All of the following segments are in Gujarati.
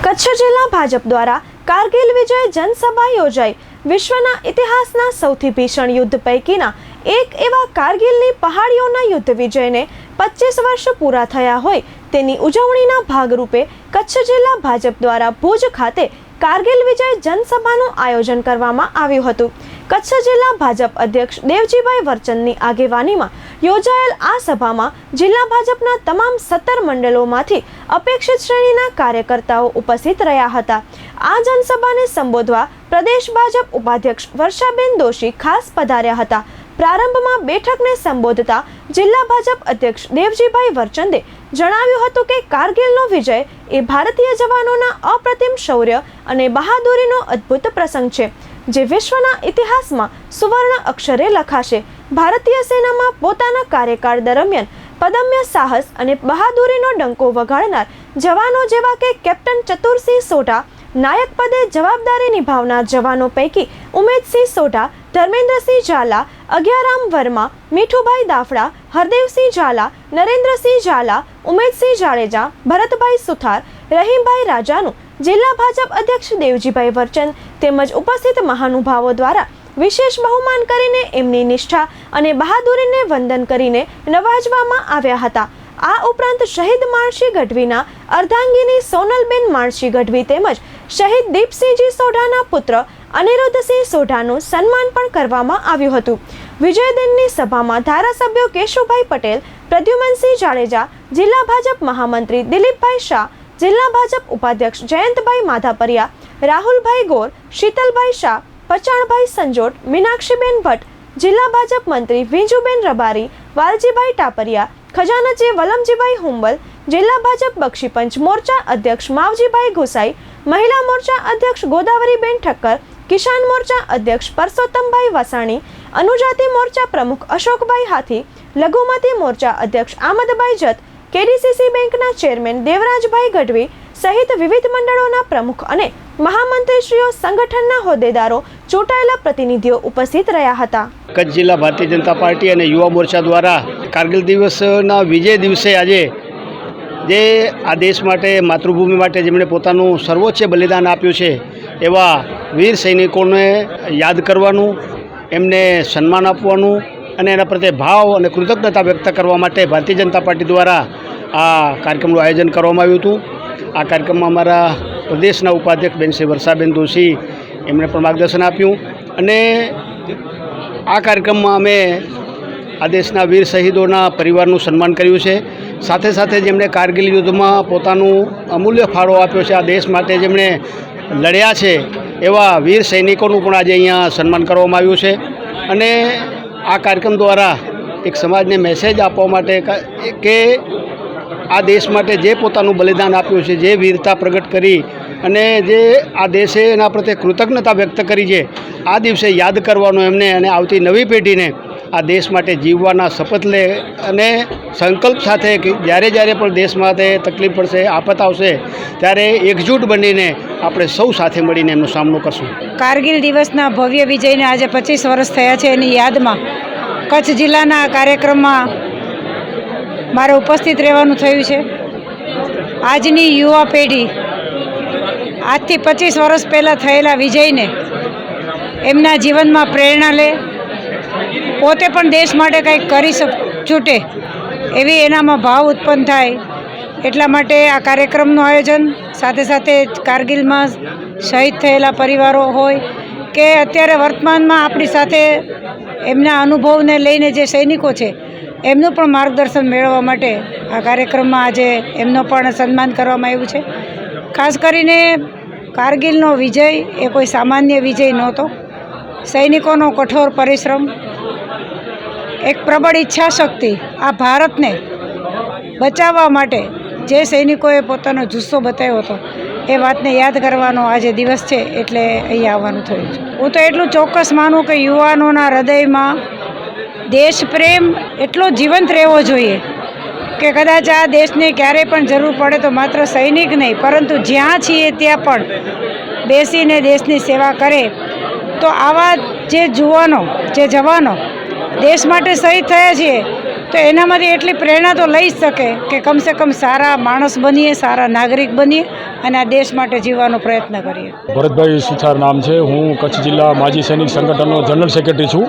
કચ્છ જિલ્લા ભાજપ દ્વારા કારગિલ વિજય જનસભા યોજાઈ। વિશ્વના ઇતિહાસના સૌથી ભીષણ યુદ્ધ પૈકીના એક એવા કારગિલની પહાડીઓના યુદ્ધ વિજયને 25 વર્ષ પૂરા થયા હોય તેની ઉજવણીના ભાગરૂપે કચ્છ જિલ્લા ભાજપ દ્વારા ભુજ ખાતે કારગિલ વિજય જનસભાનું આયોજન કરવામાં આવ્યું હતું। કચ્છ જિલ્લા ભાજપ અધ્યક્ષ દેવજીભાઈ વરચંદની આગેવાનીમાં યોજાયેલ આ સભામાં જિલ્લા ભાજપના તમામ 17 મંડળોમાંથી અપેક્ષિત શ્રેણીના કાર્યકર્તાઓ ઉપસ્થિત રહ્યા હતા। આ જનસભાને સંબોધવા પ્રદેશ ભાજપ ઉપાધ્યક્ષ વર્ષાબેન દોશી ખાસ પધાર્યા હતા। પ્રારંભમાં બેઠકને સંબોધતા જિલ્લા ભાજપ અધ્યક્ષ દેવજીભાઈ વરચંદે જણાવ્યું હતું કે કારગિલનો વિજય એ ભારતીય જવાનોના અપ્રતિમ શૌર્ય અને બહાદુરીનો અદ્ભુત પ્રસંગ છે, જે વિશ્વના ઇતિહાસમાં સુવર્ણ અક્ષરે લખાશે। ભારતીય સેનામાં પોતાના કાર્યકાળ દરમિયાન પદમ્ય સાહસ અને બહાદુરીનો ડંકો વગાડનાર જવાનો જેવા કે કેપ્ટન ચતુરસિંહ સોઢા, નાયક પદે જવાબદારી નિભાવનાર જવાનો પૈકી ઉમેદસિંહ સોઢા, ધર્મેન્દ્રસિંહ ઝાલા, અગિયારામ વર્મા, મીઠુભાઈ દાફડા, હરદેવસિંહ ઝાલા, નરેન્દ્રસિંહ ઝાલા, ઉમેદસિંહ જાડેજા, ભરતભાઈ સુથાર, રહીમભાઈ રાજાનું જિલ્લા ભાજપ અધ્યક્ષ દેવજીભાઈ વરચંદ તેમજ ઉપસ્થિત મહાનુભાવો દ્વારા વિશેષ બહુમાન કરીને એમની નિષ્ઠા અને બહાદુરીને વંદન કરીને નવાજવામાં આવ્યા હતા। આ ઉપરાંત શહીદ માણશી ગઢવીના અર્ધાંગીની સોનલબેન માણશી ગઢવી તેમજ શહીદ દીપસિંહજી સોઢાના પુત્ર અનિરુદ્ધસિંહ સોઢાનું સન્માન પણ કરવામાં આવ્યું હતું। વિજય દિનની સભામાં ધારાસભ્યો કેશુભાઈ પટેલ, પ્રદ્યુમનસિંહ જાડેજા, જિલ્લા ભાજપ મહામંત્રી દિલીપભાઈ શાહ, જિલ્લા ભાજપ ઉપાધ્યક્ષ જયંતભાઈ માધાપરિયા, રાહુલભાઈ ગોર, શીતલભાઈ શાહ, પચાણભાઈ સંજોટ, મીનાક્ષીબેન ભટ્ટ, જિલ્લા ભાજપ મંત્રી વિંજુબેન રબારી, વાલજીભાઈ ટાપરિયા, ખજાનચી વલમજીભાઈ હુંબલ, જિલ્લા ભાજપ બક્ષીપંચ મોરચા અધ્યક્ષ માવજીભાઈ ગુસાઈ, મહિલા મોરચા અધ્યક્ષ ગોદાવરીબેન ઠક્કર, કિસાન મોરચા અધ્યક્ષ પરસોત્તમભાઈ વાસાણી, અનુજાતિ મોરચા પ્રમુખ અશોકભાઈ હાથી, લઘુમતી મોરચા અધ્યક્ષ આમદભાઈ જત, કેડીસીસી બેંકના ચેરમેન દેવરાજભાઈ ગઢવી સહિત વિવિધ મંડળોના પ્રમુખ અને મહામંત્રીશ્રીઓ, સંગઠનના હોદ્દેદારો, ચૂંટાયેલા પ્રતિનિધિઓ ઉપસ્થિત રહ્યા હતા। કચ્છ જિલ્લા ભારતીય જનતા પાર્ટી અને યુવા મોરચા દ્વારા કારગિલ દિવસના વિજય દિવસે આજે જે આ દેશ માટે, માતૃભૂમિ માટે જેમણે પોતાનું સર્વોચ્ચ બલિદાન આપ્યું છે એવા વીર સૈનિકોને યાદ કરવાનું, એમને સન્માન આપવાનું અને એના પ્રત્યે ભાવ અને કૃતજ્ઞતા વ્યક્ત કરવા માટે ભારતીય જનતા પાર્ટી દ્વારા આ કાર્યક્રમનું આયોજન કરવામાં આવ્યું હતું। આ કાર્યક્રમમાં અમારા પ્રદેશના ઉપાધ્યક્ષ બેન શ્રી વર્ષાબેન દોશી એમણે પણ માર્ગદર્શન આપ્યું અને આ કાર્યક્રમમાં અમે આ દેશના વીર શહીદોના પરિવારનું સન્માન કર્યું છે। સાથે સાથે જેમણે કારગિલ યુદ્ધમાં પોતાનું અમૂલ્ય ફાળો આપ્યો છે, આ દેશ માટે જેમણે લડ્યા છે એવા વીર સૈનિકોનું પણ આજે અહીંયા સન્માન કરવામાં આવ્યું છે અને આ કાર્યક્રમ દ્વારા એક સમાજને મેસેજ આપવા માટે કે આ દેશ માટે જે પોતાનું બલિદાન આપ્યું છે, જે વીરતા પ્રગટ કરી અને જે આ દેશે એના પ્રત્યે કૃતજ્ઞતા વ્યક્ત કરી છે, આ દિવસે યાદ કરવાનો એમને અને આવતી નવી પેઢીને આ દેશ માટે જીવવાના શપથ લે અને સંકલ્પ સાથે કે જ્યારે જ્યારે પણ દેશ માટે તકલીફ પડશે, આફત આવશે ત્યારે એકજૂટ બનીને આપણે સૌ સાથે મળીને એમનો સામનો કરશું। કારગિલ દિવસના ભવ્ય વિજયને આજે 25 વર્ષ થયા છે, એની યાદમાં કચ્છ જિલ્લાના કાર્યક્રમમાં મારે ઉપસ્થિત રહેવાનું થયું છે। આજની યુવા પેઢી આજથી 25 વર્ષ પહેલાં થયેલા વિજયને એમના જીવનમાં પ્રેરણા લે, પોતે પણ દેશ માટે કંઈક કરી છૂટે એવી એનામાં ભાવ ઉત્પન્ન થાય, એટલા માટે આ કાર્યક્રમનું આયોજન, સાથે સાથે કારગિલમાં શહીદ થયેલા પરિવારો હોય કે અત્યારે વર્તમાનમાં આપણી સાથે એમના અનુભવને લઈને જે સૈનિકો છે એમનું પણ માર્ગદર્શન મેળવવા માટે આ કાર્યક્રમમાં આજે એમનો પણ સન્માન કરવામાં આવ્યું છે। ખાસ કરીને કારગિલનો વિજય એ કોઈ સામાન્ય વિજય નહોતો। સૈનિકોનો કઠોર પરિશ્રમ, એક પ્રબળ ઈચ્છાશક્તિ, આ ભારતને બચાવવા માટે જે સૈનિકોએ પોતાનો જુસ્સો બતાવ્યો હતો એ વાતને યાદ કરવાનો આજે દિવસ છે, એટલે અહીંયા આવવાનું થયું છે। હું તો એટલું ચોક્કસ માનું કે યુવાનોના હૃદયમાં દેશ પ્રેમ એટલો જીવંત રહેવો જોઈએ કે કદાચ આ દેશને ક્યારેય પણ જરૂર પડે તો માત્ર સૈનિક નહીં પરંતુ જ્યાં છીએ ત્યાં પણ બેસીને દેશની સેવા કરે, તો આવા જે જવાનો દેશ માટે શહીદ થયા છીએ તો એનામાંથી એટલી પ્રેરણા તો લઈ જ શકે કે કમસે કમ સારા માણસ બનીએ, સારા નાગરિક બનીએ અને આ દેશ માટે જીવવાનો પ્રયત્ન કરીએ. ભરતભાઈ સુથાર નામ છે. હું કચ્છ જિલ્લા માજી સૈનિક સંગઠનનો જનરલ સેક્રેટરી છું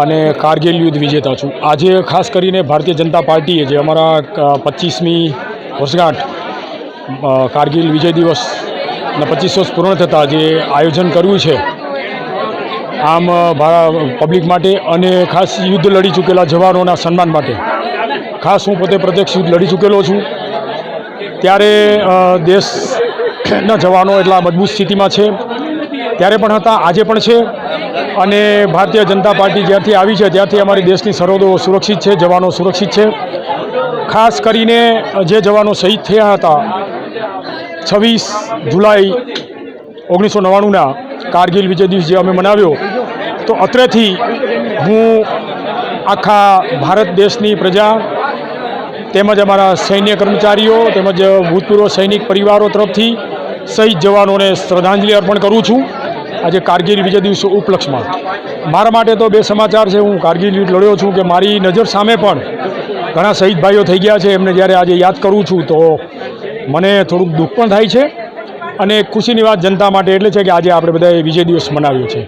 અને કારગિલ યુદ્ધ વિજેતા છું. આજે ખાસ કરીને ભારતીય જનતા પાર્ટીએ જે અમારા 25મી વર્ષગાંઠ કારગિલ વિજય દિવસના 25 વર્ષ પૂર્ણ થતાં જે આયોજન કર્યું છે આમ પબ્લિક માટે અને ખાસ યુદ્ધ લડી ચૂકેલા જવાનોના સન્માન માટે, ખાસ હું પોતે પ્રત્યક્ષ યુદ્ધ લડી ચૂકેલો છું. ત્યારે દેશના જવાનો એટલા મજબૂત સ્થિતિમાં છે, ત્યારે પણ હતા, આજે પણ છે. અને ભારતીય જનતા પાર્ટી જ્યારથી આવી છે ત્યારથી અમારી દેશની સરહદો સુરક્ષિત છે, જવાનો સુરક્ષિત છે. ખાસ કરીને જે જવાનો શહીદ થયા હતા 26 જુલાઈ 1999ના કારગિલ વિજય દિવસ જે અમે મનાવ્યો, તો અત્રેથી હું આખા ભારત દેશની પ્રજા તેમજ અમારા સૈન્ય કર્મચારીઓ તેમજ ભૂતપૂર્વ સૈનિક પરિવારો તરફથી શહીદ જવાનોને શ્રદ્ધાંજલિ અર્પણ કરું છું. આજે કારગિલ વિજય દિવસ ઉપલક્ષમાં મારા માટે તો બે સમાચાર છે. હું કારગિલ યુદ્ધ લડ્યો છું કે મારી નજર સામે પણ ઘણા શહીદ ભાઈઓ થઈ ગયા છે. એમને જ્યારે આજે યાદ કરું છું તો મને થોડુંક દુઃખ પણ થાય છે અને ખુશીની વાત જનતા માટે એટલે છે કે આજે આપણે બધાએ વિજય દિવસ મનાવ્યો છે.